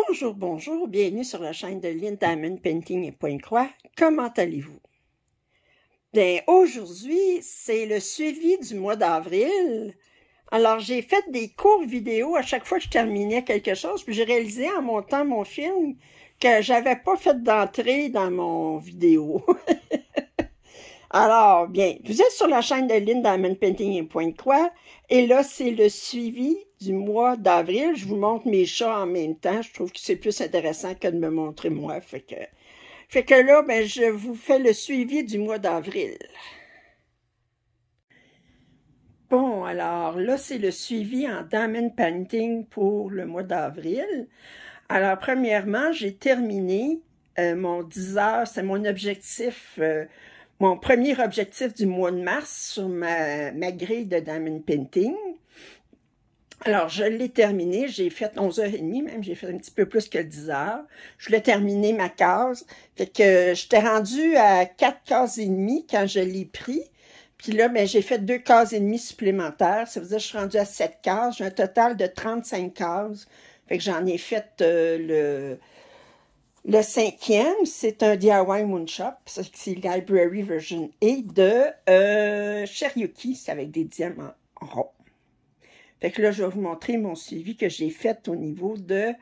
Bonjour, bonjour, bienvenue sur la chaîne de Lynn Diamond Painting et Pointe-Croix. Comment allez-vous? Bien, aujourd'hui, c'est le suivi du mois d'avril. Alors, j'ai fait des courtes vidéos à chaque fois que je terminais quelque chose, puis j'ai réalisé en montant mon film que j'avais pas fait d'entrée dans mon vidéo. Alors, bien, vous êtes sur la chaîne de Lynn Diamond Painting et Pointe-Croix, et là, c'est le suivi du mois d'avril. Je vous montre mes chats en même temps. Je trouve que c'est plus intéressant que de me montrer moi. Fait que là, ben, je vous fais le suivi du mois d'avril. Bon, alors là, c'est le suivi en Diamond Painting pour le mois d'avril. Alors, premièrement, j'ai terminé mon 10 heures. C'est mon objectif, mon premier objectif du mois de mars sur ma grille de Diamond Painting. Alors, je l'ai terminé, j'ai fait 11h30, même, j'ai fait un petit peu plus que 10 heures. Je voulais terminer ma case. Fait que j'étais rendue à 4 cases et demie quand je l'ai pris. Puis là, ben, j'ai fait 2 cases et demie supplémentaires. Ça veut dire que je suis rendue à 7 cases. J'ai un total de 35 cases. Fait que j'en ai fait le 5e. C'est un DIY Moonshop. C'est Library Version A de Cherokee. C'est avec des diamants ronds. Fait que là, je vais vous montrer mon suivi que j'ai fait au niveau de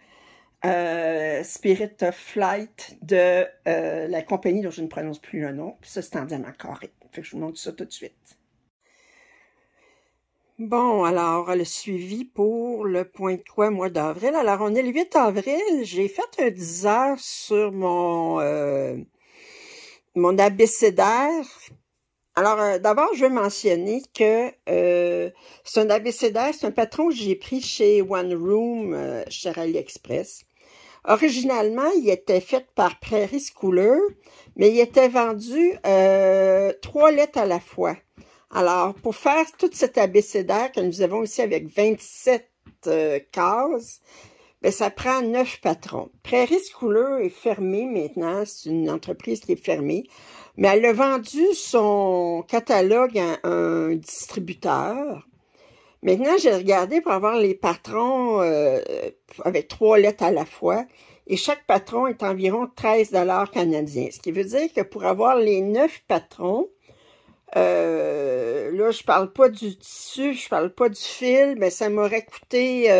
Spirit of Flight de la compagnie dont je ne prononce plus le nom. Puis ça, c'est en diamant carré. Fait que je vous montre ça tout de suite. Bon, alors, le suivi pour le Pointe-Croix mois d'avril. Alors, on est le 8 avril. J'ai fait un 10 heures sur mon abécédaire. Alors, d'abord, je vais mentionner que c'est un abécédaire, c'est un patron que j'ai pris chez One Room, chez AliExpress. Originalement, il était fait par Prairie Schooler, mais il était vendu 3 lettres à la fois. Alors, pour faire toute cet abécédaire que nous avons ici avec 27 cases, ben, ça prend 9 patrons. Prairie Schooler est fermée maintenant, c'est une entreprise qui est fermée, mais elle a vendu son catalogue à un distributeur. Maintenant, j'ai regardé pour avoir les patrons avec 3 lettres à la fois, et chaque patron est environ 13 $ canadiens. Ce qui veut dire que pour avoir les 9 patrons, là, je parle pas du tissu, je parle pas du fil, mais ça m'aurait coûté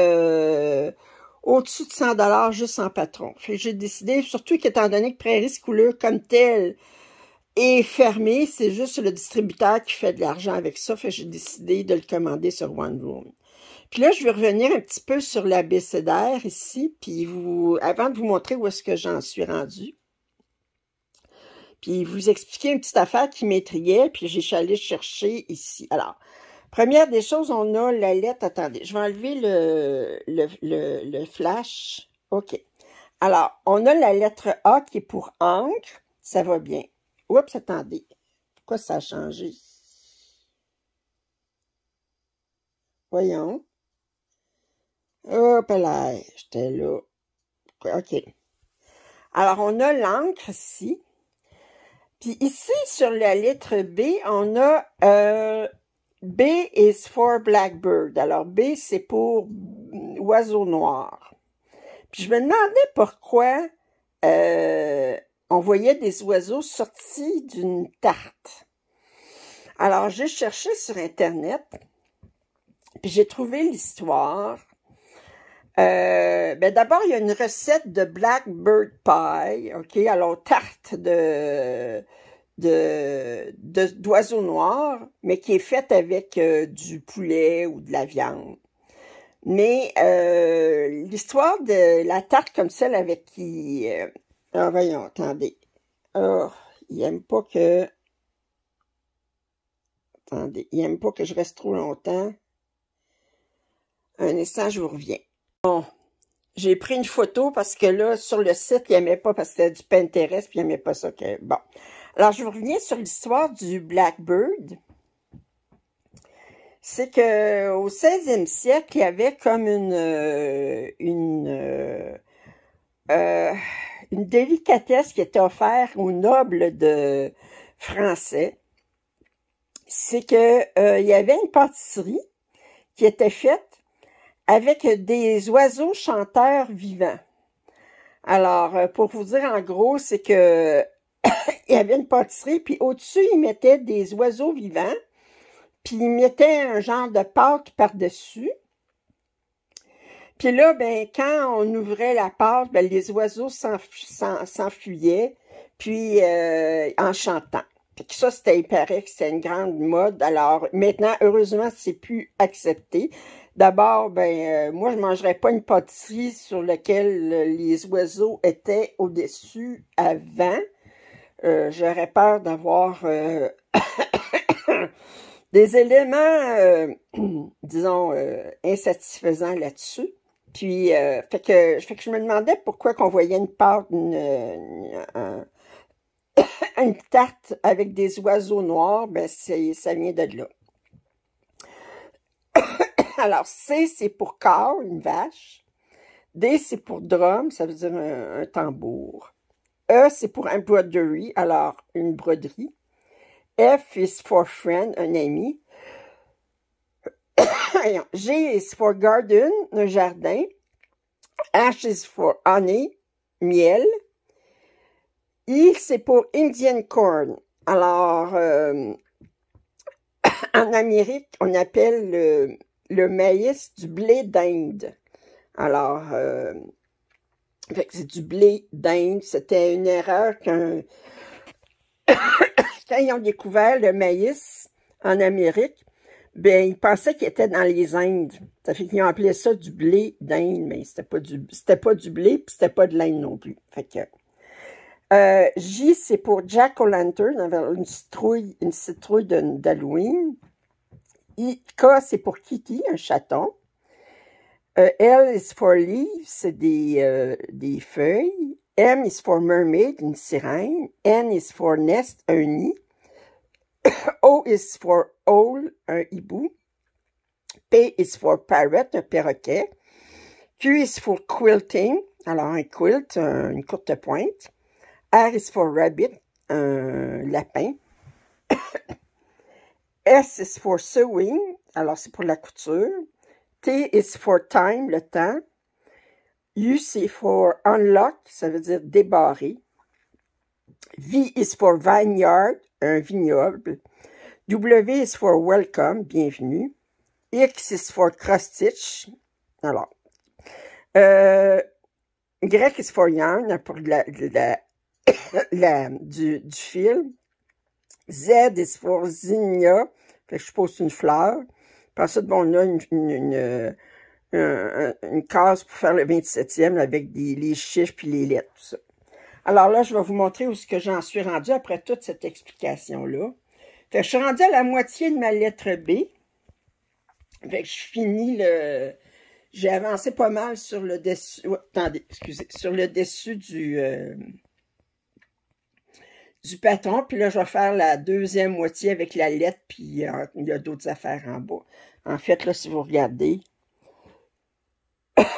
au-dessus de 100 $ juste en patron. Fait que j'ai décidé, surtout qu'étant donné que Prairie Schooler comme tel est fermé, c'est juste le distributeur qui fait de l'argent avec ça. Fait que j'ai décidé de le commander sur One Room. Puis là, je vais revenir un petit peu sur l'abécédaire ici, puis avant de vous montrer où est-ce que j'en suis rendue. Puis vous expliquer une petite affaire qui m'intriguait, puis j'ai allée chercher ici. Alors, première des choses, on a la lettre. Attendez, je vais enlever le flash. OK. Alors, on a la lettre A qui est pour encre. Ça va bien. Oups, attendez. Pourquoi ça a changé? Voyons. Hop là, j'étais là. OK. Alors, on a l'encre ici. Puis ici, sur la lettre B, on a B is for blackbird. Alors, B, c'est pour oiseau noir. Puis je me demandais pourquoi on voyait des oiseaux sortis d'une tarte. Alors, j'ai cherché sur Internet, puis j'ai trouvé l'histoire. Ben d'abord, il y a une recette de blackbird pie, OK? Alors, tarte d'oiseau noir, mais qui est faite avec du poulet ou de la viande. Mais l'histoire de la tarte comme celle avec qui... voyons, attendez. Oh, il aime pas que... Attendez, il aime pas que je reste trop longtemps. Un instant, je vous reviens. Bon, j'ai pris une photo parce que là, sur le site, il n'aimait pas parce que c'était du Pinterest, puis il n'aimait pas ça. Bon, alors je vous reviens sur l'histoire du Blackbird. C'est que au 16e siècle, il y avait comme une délicatesse qui était offerte aux nobles de français. C'est que il y avait une pâtisserie qui était faite avec des oiseaux chanteurs vivants. Alors, pour vous dire en gros, c'est que il y avait une pâtisserie, puis au-dessus, ils mettaient des oiseaux vivants, puis ils mettaient un genre de pâte par-dessus. Puis là, ben, quand on ouvrait la pâte, ben, les oiseaux s'enfuyaient, puis en chantant. Fait que ça, il paraît que c'était une grande mode. Alors, maintenant, heureusement, c'est plus accepté. D'abord, ben, moi, je ne mangerais pas une pâtisserie sur laquelle les oiseaux étaient au-dessus avant. J'aurais peur d'avoir des éléments, disons, insatisfaisants là-dessus. Puis, fait que je me demandais pourquoi qu'on voyait une pâte, une tarte avec des oiseaux noirs, ben ça vient de là. Alors, C, c'est pour corps, une vache. D, c'est pour drum, ça veut dire un tambour. E, c'est pour embroidery, alors une broderie. F is for friend, un ami. G is for garden, un jardin. H is for honey, miel. I, c'est pour Indian corn. Alors, en Amérique, on appelle le maïs du blé d'Inde. Alors, c'est du blé d'Inde. C'était une erreur quand ils ont découvert le maïs en Amérique, ben, ils pensaient qu'il était dans les Indes. Ça fait qu'ils ont appelé ça du blé d'Inde, mais c'était pas du blé, puis c'était pas de l'Inde non plus. Fait que J, c'est pour Jack-o'-lantern, une citrouille d'Halloween. K, c'est pour Kitty, un chaton. L is for leaves, c'est des feuilles. M is for mermaid, une sirène. N is for nest, un nid. O is for owl, un hibou. P is for parrot, un perroquet. Q is for quilting, alors un quilt, une courte pointe. R is for rabbit, un lapin. S is for sewing, alors c'est pour la couture. T is for time, le temps. U, c'est for unlock, ça veut dire débarrer. V is for vineyard, un vignoble. W is for welcome, bienvenue. X is for cross-stitch. Alors, Y is for yarn, pour du fil. Z is for zinnia, fait que je pose une fleur. Puis ensuite, bon, on a une case pour faire le 27e avec les chiffres puis les lettres, tout ça. Alors là, je vais vous montrer où est-ce que j'en suis rendue après toute cette explication-là. Fait que je suis rendue à la moitié de ma lettre B. Fait que je finis le... J'ai avancé pas mal sur le dessus... Oh, attendez, excusez. Sur le dessus du patron. Puis là, je vais faire la deuxième moitié avec la lettre. Puis il y a d'autres affaires en bas. En fait, là, si vous regardez...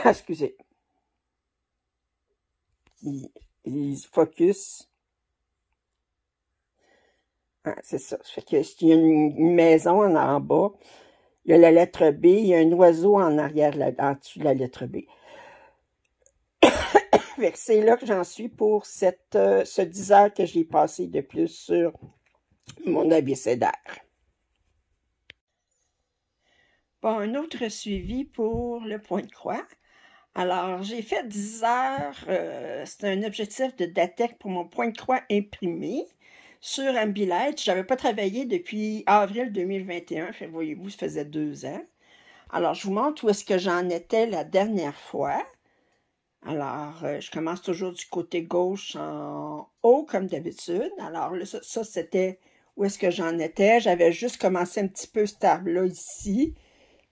excusez. Il focus. Ah, c'est ça. Ça fait que s'il y a une maison en bas, il y a la lettre B, il y a un oiseau en arrière, en dessous de la lettre B. C'est là que j'en suis pour ce 10 heures que j'ai passé de plus sur mon abécédaire. Bon, un autre suivi pour le point de croix. Alors, j'ai fait 10 heures, c'est un objectif de DATEC pour mon point de croix imprimé sur Ambilight. Je n'avais pas travaillé depuis avril 2021, fait, voyez-vous, ça faisait 2 ans. Alors, je vous montre où est-ce que j'en étais la dernière fois. Alors, je commence toujours du côté gauche en haut, comme d'habitude. Alors, là, ça c'était où est-ce que j'en étais. J'avais juste commencé un petit peu cet arbre-là ici.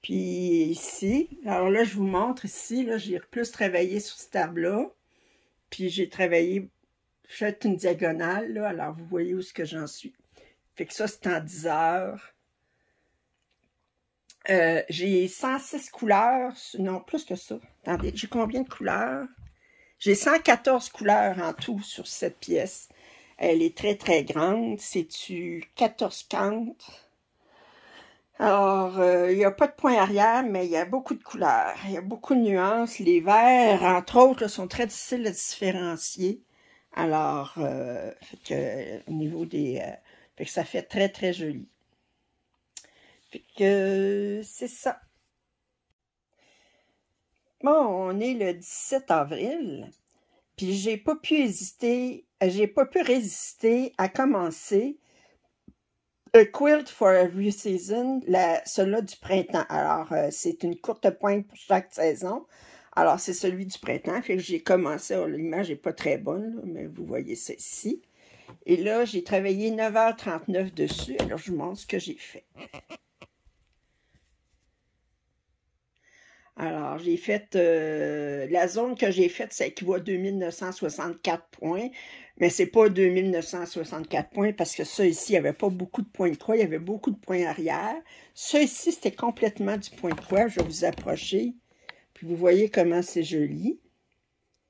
Puis ici, alors là, je vous montre ici, là, j'ai plus travaillé sur cet arbre-là. Puis j'ai travaillé, fait une diagonale, là, alors vous voyez où est-ce que j'en suis. Fait que ça, c'est en 10 heures. J'ai 106 couleurs, non, plus que ça. Attendez, j'ai combien de couleurs? J'ai 114 couleurs en tout sur cette pièce. Elle est très, très grande. C'est-tu 14 cantes? Alors, il n'y a pas de point arrière, mais il y a beaucoup de couleurs. Il y a beaucoup de nuances. Les verts, entre autres, là, sont très difficiles à différencier. Alors, au niveau des... fait que ça fait très, très joli. Fait que c'est ça. Bon, on est le 17 avril, puis j'ai pas pu résister à commencer A Quilt for Every Season, celui-là du printemps. Alors, c'est une courte pointe pour chaque saison. Alors, c'est celui du printemps. Fait que j'ai commencé, l'image n'est pas très bonne, là, mais vous voyez ça ici. Et là, j'ai travaillé 9h39 dessus. Alors, je vous montre ce que j'ai fait. Alors, j'ai fait, la zone que j'ai faite, ça équivaut à 2964 points, mais c'est pas 2964 points parce que ça ici, il n'y avait pas beaucoup de points de croix, il y avait beaucoup de points arrière. Ça ici, c'était complètement du point de croix. Je vais vous approcher, puis vous voyez comment c'est joli.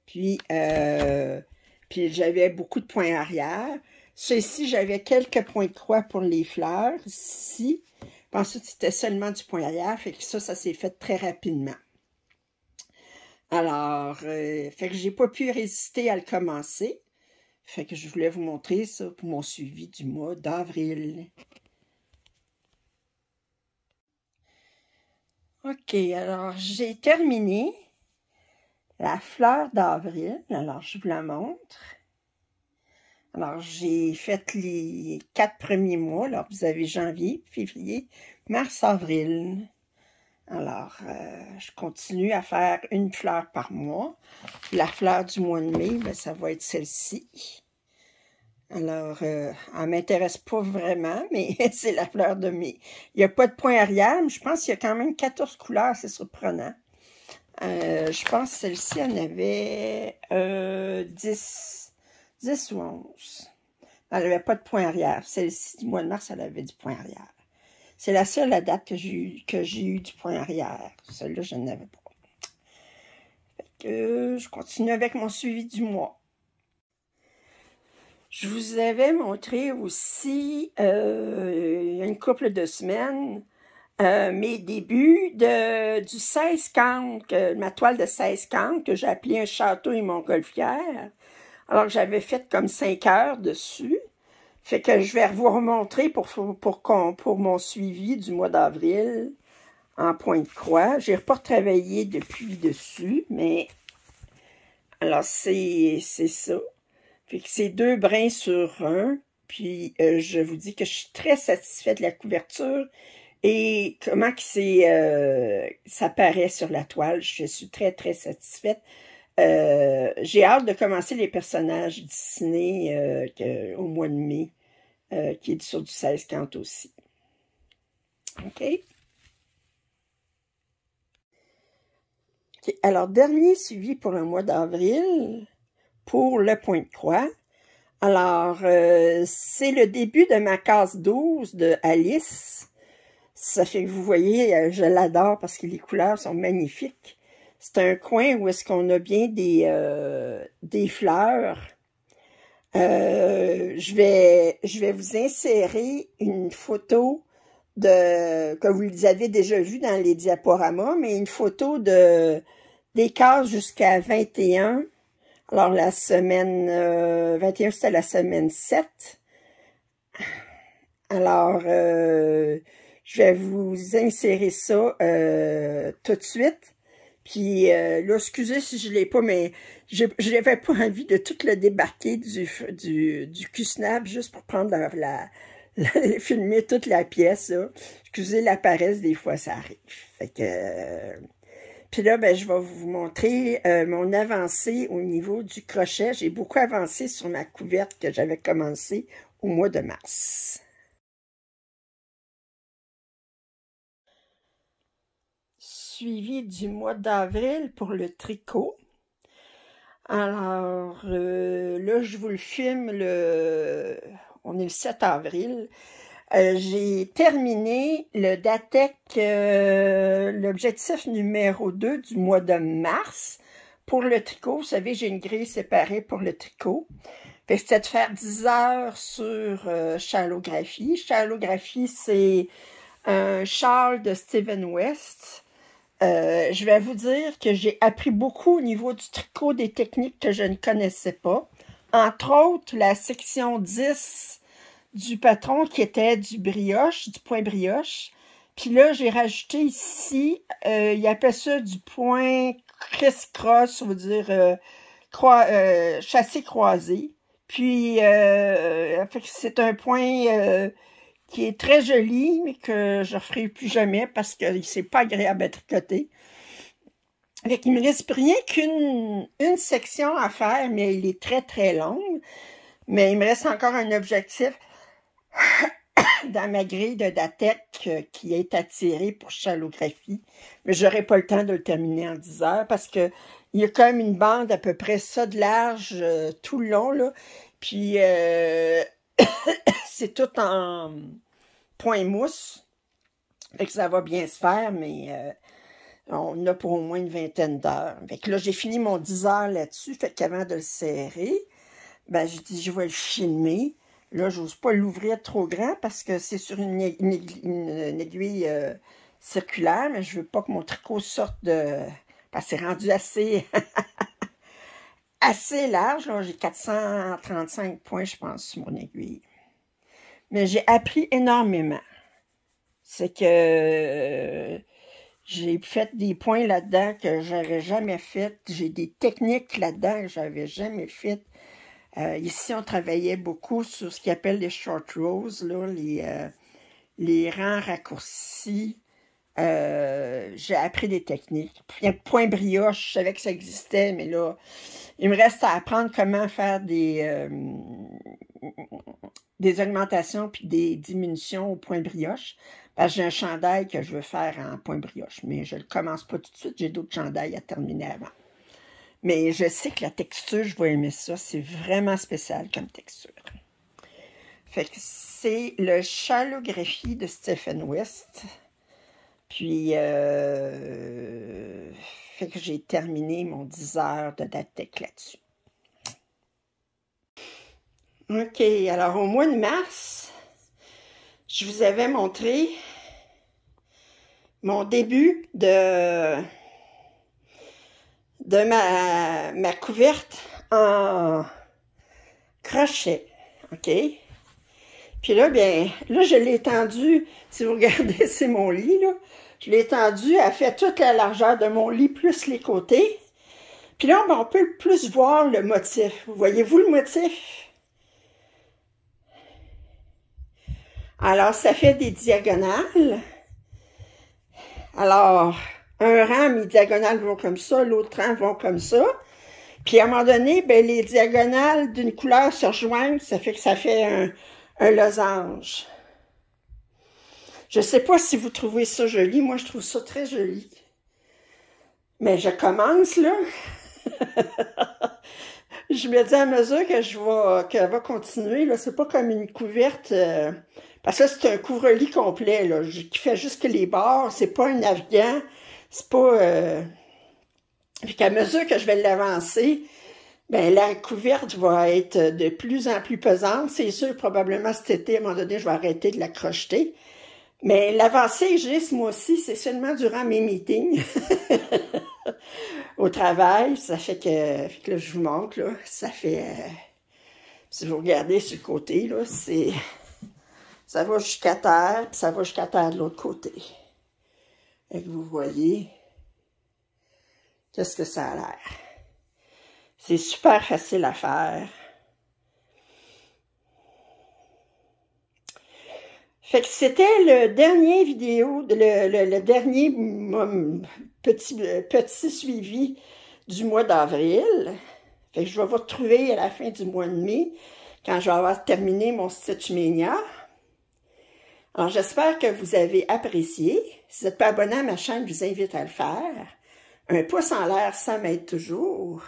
Puis j'avais beaucoup de points arrière. Ça ici, j'avais quelques points de croix pour les fleurs, ici. Ensuite, c'était seulement du point arrière, fait que ça s'est fait très rapidement. Alors, fait que j'ai pas pu résister à le commencer. Fait que je voulais vous montrer ça pour mon suivi du mois d'avril. OK, alors j'ai terminé la fleur d'avril. Alors, je vous la montre. Alors, j'ai fait les 4 premiers mois. Alors, vous avez janvier, février, mars, avril. Alors, je continue à faire une fleur par mois. La fleur du mois de mai, ben, ça va être celle-ci. Alors, elle ne m'intéresse pas vraiment, mais c'est la fleur de mai. Il n'y a pas de point arrière, mais je pense qu'il y a quand même 14 couleurs, c'est surprenant. Je pense que celle-ci en avait 10 ou 11. Elle n'avait pas de point arrière. Celle-ci du mois de mars, elle avait du point arrière. C'est la seule à date que j'ai eu du point arrière. Celle-là, je n'avais pas. Fait que je continue avec mon suivi du mois. Je vous avais montré aussi, il y a une couple de semaines, mes débuts du 16 count, ma toile de 16 count, que j'ai appelée un château et montgolfière. Alors, j'avais fait comme 5 heures dessus. Fait que je vais vous remontrer pour mon suivi du mois d'avril en point de croix. J'ai pas retravaillé depuis dessus, mais alors c'est ça. Fait que c'est 2 brins sur 1. Puis je vous dis que je suis très satisfaite de la couverture et comment que ça paraît sur la toile. Je suis très, très satisfaite. J'ai hâte de commencer les personnages Disney au mois de mai, qui est sur du 16 count aussi. OK? Alors, dernier suivi pour le mois d'avril, pour le point de croix. Alors, c'est le début de ma case 12 de Alice. Ça fait que vous voyez, je l'adore parce que les couleurs sont magnifiques. C'est un coin où est-ce qu'on a bien des fleurs. Je vais vous insérer une photo que vous les avez déjà vu dans les diaporamas, mais une photo des cases jusqu'à 21. Alors, la semaine 21, c'était la semaine 7. Alors, je vais vous insérer ça tout de suite. Puis là, excusez si je ne l'ai pas, mais je n'avais pas envie de tout le débarquer du Q-Snap juste pour prendre filmer toute la pièce. Là. Excusez la paresse, des fois ça arrive. Fait que... puis là, ben, je vais vous montrer mon avancée au niveau du crochet. J'ai beaucoup avancé sur ma couverte que j'avais commencé au mois de mars. Suivi du mois d'avril pour le tricot. Alors, là, je vous le filme, on est le 7 avril. J'ai terminé le Datec, l'objectif numéro 2 du mois de mars pour le tricot. Vous savez, j'ai une grille séparée pour le tricot. C'était de faire 10 heures sur Shallographie. Shallographie, c'est un châle de Steven West. Je vais vous dire que j'ai appris beaucoup au niveau du tricot, des techniques que je ne connaissais pas. Entre autres, la section 10 du patron qui était du brioche, du point brioche. Puis là, j'ai rajouté ici, il appelle ça du point criss-cross, ça veut dire chassé croisé. Puis, c'est un point qui est très joli, mais que je ne referai plus jamais parce que c'est pas agréable à tricoter. Fait qu'il me reste rien qu'une section à faire, mais il est très, très long. Mais il me reste encore un objectif dans ma grille de Datec qui est attiré pour chalographie. Mais je n'aurai pas le temps de le terminer en 10 heures parce que il y a quand même une bande à peu près ça de large tout le long, là. Puis, c'est tout en point mousse. Fait que ça va bien se faire, mais on a pour au moins une vingtaine d'heures. Fait que là, j'ai fini mon 10 heures là-dessus. Fait qu'avant de le serrer, ben, j'ai dit, je vais le filmer. Là, j'ose pas l'ouvrir trop grand parce que c'est sur une aiguille circulaire, mais je veux pas que mon tricot sorte de... Parce que c'est rendu assez... assez large. J'ai 435 points, je pense, sur mon aiguille. Mais j'ai appris énormément. C'est que j'ai fait des points là-dedans que j'avais jamais fait. J'ai des techniques là-dedans que j'avais jamais faites. Ici, on travaillait beaucoup sur ce qu'ils appellent les short rows, là, les rangs raccourcis. J'ai appris des techniques. Puis, un point brioche, je savais que ça existait, mais là, il me reste à apprendre comment faire des augmentations puis des diminutions au point brioche. Parce que j'ai un chandail que je veux faire en point brioche, mais je ne le commence pas tout de suite. J'ai d'autres chandails à terminer avant. Mais je sais que la texture, je vais aimer ça. C'est vraiment spécial comme texture. Fait que c'est le chalographie de Stephen West. Puis, fait que j'ai terminé mon 10 heures de Datec là-dessus. OK, alors au mois de mars, je vous avais montré mon début de ma couverte en crochet, OK? Puis là, bien, là, je l'ai étendu, si vous regardez, c'est mon lit, là. Je l'ai étendu, elle fait toute la largeur de mon lit, plus les côtés. Puis là, ben, on peut plus voir le motif. Voyez-vous le motif? Alors, ça fait des diagonales. Alors, un rang, mes diagonales vont comme ça, l'autre rang vont comme ça. Puis à un moment donné, ben, les diagonales d'une couleur se rejoignent, ça fait un losange. Je ne sais pas si vous trouvez ça joli. Moi, je trouve ça très joli. Mais je commence, là. Je me dis à mesure que qu'elle va continuer, là, c'est pas comme une couverte... parce que c'est un couvre-lit complet, là, qui fait juste que les bords. C'est pas un afghan. C'est pas... Puis qu'à mesure que je vais l'avancer, ben la couverte va être de plus en plus pesante. C'est sûr, probablement cet été, à un moment donné, je vais arrêter de la crocheter. Mais l'avancée que j'ai ce mois-ci, c'est seulement durant mes meetings au travail. Ça fait que là, je vous montre, là, ça fait... si vous regardez sur le côté, là, c'est... Ça va jusqu'à terre, puis ça va jusqu'à terre de l'autre côté. Et que vous voyez... Qu'est-ce que ça a l'air? C'est super facile à faire. Fait que c'était le dernier vidéo, le dernier petit suivi du mois d'avril. Fait que je vais vous retrouver à la fin du mois de mai, quand je vais avoir terminé mon Stitch Mania. Alors, j'espère que vous avez apprécié. Si vous n'êtes pas abonné à ma chaîne, je vous invite à le faire. Un pouce en l'air, ça m'aide toujours.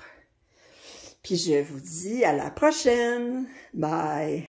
Puis je vous dis à la prochaine. Bye!